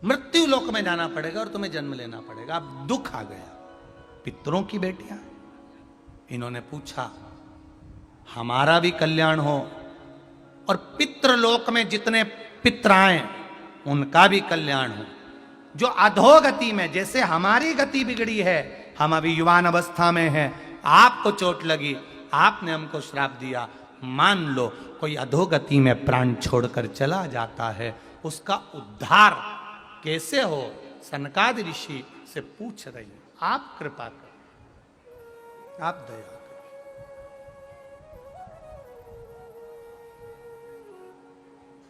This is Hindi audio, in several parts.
मृत्यु लोक में जाना पड़ेगा और तुम्हें जन्म लेना पड़ेगा। अब दुख आ गया। पितरों की बेटियां, इन्होंने पूछा हमारा भी कल्याण हो और पितृलोक में जितने पितर आए उनका भी कल्याण हो। जो अधोगति में, जैसे हमारी गति बिगड़ी है, हम अभी युवान अवस्था में हैं, आपको चोट लगी, आपने हमको श्राप दिया, मान लो कोई अधोगति में प्राण छोड़कर चला जाता है, उसका उद्धार कैसे हो? सनकादि ऋषि से पूछ रही, आप कृपा करें, आप दया करें।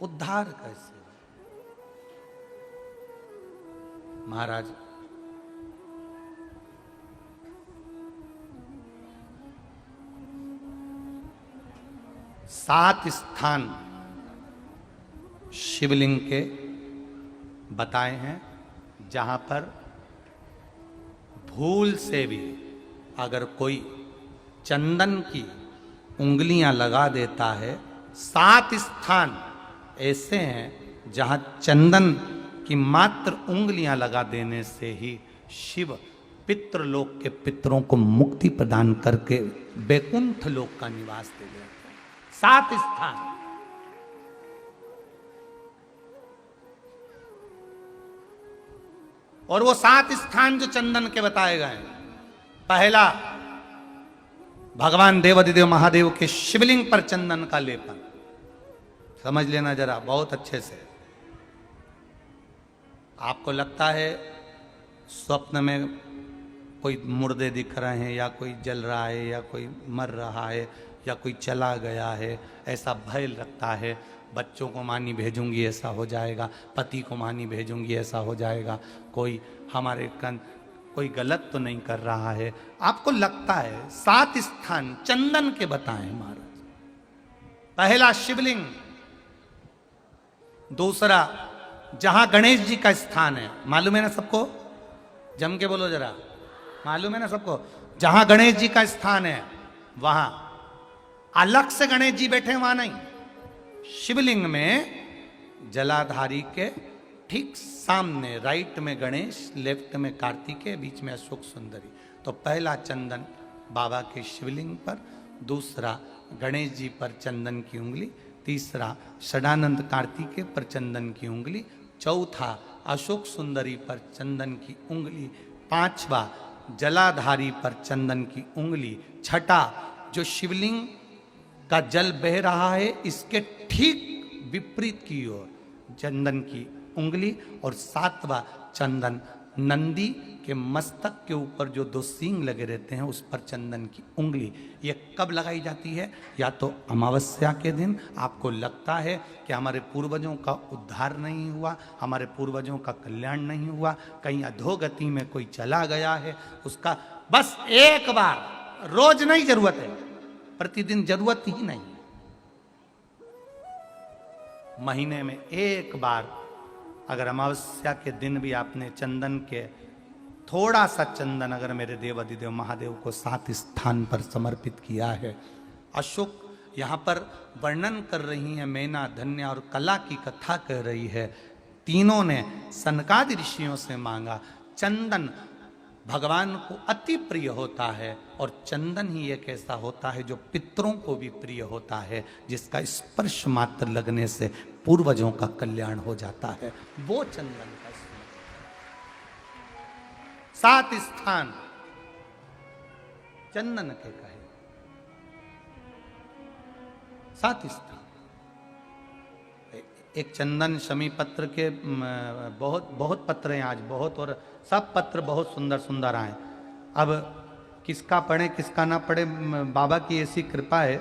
उद्धार कैसे? महाराज सात स्थान शिवलिंग के बताए हैं जहां पर भूल से भी अगर कोई चंदन की उंगलियां लगा देता है, सात स्थान ऐसे हैं जहां चंदन की मात्र उंगलियां लगा देने से ही शिव पितृलोक के पितरों को मुक्ति प्रदान करके बैकुंठ लोक का निवास दे देते हैं। सात स्थान। और वो सात स्थान जो चंदन के बताए गए, पहला भगवान देवाधिदेव महादेव के शिवलिंग पर चंदन का लेपन। समझ लेना जरा बहुत अच्छे से। आपको लगता है स्वप्न में कोई मुर्दे दिख रहे हैं, या कोई जल रहा है, या कोई मर रहा है, या कोई चला गया है, ऐसा भय लगता है। बच्चों को मानी भेजूंगी ऐसा हो जाएगा, पति को मानी भेजूंगी ऐसा हो जाएगा, कोई हमारे कोई गलत तो नहीं कर रहा है, आपको लगता है। सात स्थान चंदन के बताएं महाराज। पहला शिवलिंग, दूसरा जहां गणेश जी का स्थान है, मालूम है ना सबको? जम के बोलो जरा, मालूम है ना सबको? जहां गणेश जी का स्थान है वहां अलग से गणेश जी बैठे, वहां नहीं। शिवलिंग में जलाधारी के ठीक सामने, राइट में गणेश, लेफ्ट में कार्तिकेय, बीच में अशोक सुंदरी। तो पहला चंदन बाबा के शिवलिंग पर, दूसरा गणेश जी पर चंदन की उंगली, तीसरा षडानंद कार्तिकेय पर चंदन की उंगली, चौथा अशोक सुंदरी पर चंदन की उंगली, पांचवा जलाधारी पर चंदन की उंगली, छठा जो शिवलिंग का जल बह रहा है इसके ठीक विपरीत की ओर चंदन की उंगली, और सातवां चंदन नंदी के मस्तक के ऊपर जो दो सींग लगे रहते हैं उस पर चंदन की उंगली। ये कब लगाई जाती है? या तो अमावस्या के दिन। आपको लगता है कि हमारे पूर्वजों का उद्धार नहीं हुआ, हमारे पूर्वजों का कल्याण नहीं हुआ, कहीं अधोगति में कोई चला गया है, उसका बस एक बार, रोज नहीं जरूरत है, प्रतिदिन जरूरत ही नहीं, महीने में एक बार अगर अमावस्या के दिन भी आपने चंदन के थोड़ा सा चंदन अगर मेरे देवाधिदेव महादेव को सात स्थान पर समर्पित किया है। अशोक यहाँ पर वर्णन कर रही हैं, मैना, धन्य और कला की कथा कह रही है। तीनों ने सनकादि ऋषियों से मांगा। चंदन भगवान को अति प्रिय होता है, और चंदन ही एक ऐसा होता है जो पितरों को भी प्रिय होता है, जिसका स्पर्श मात्र लगने से पूर्वजों का कल्याण हो जाता है। वो चंदन का सात स्थान चंदन के कहे, सात स्थान। एक चंदन शमी पत्र के बहुत बहुत पत्र हैं आज, बहुत, और सब पत्र बहुत सुंदर सुंदर आए। अब किसका पढ़े किसका ना पढ़े, बाबा की ऐसी कृपा है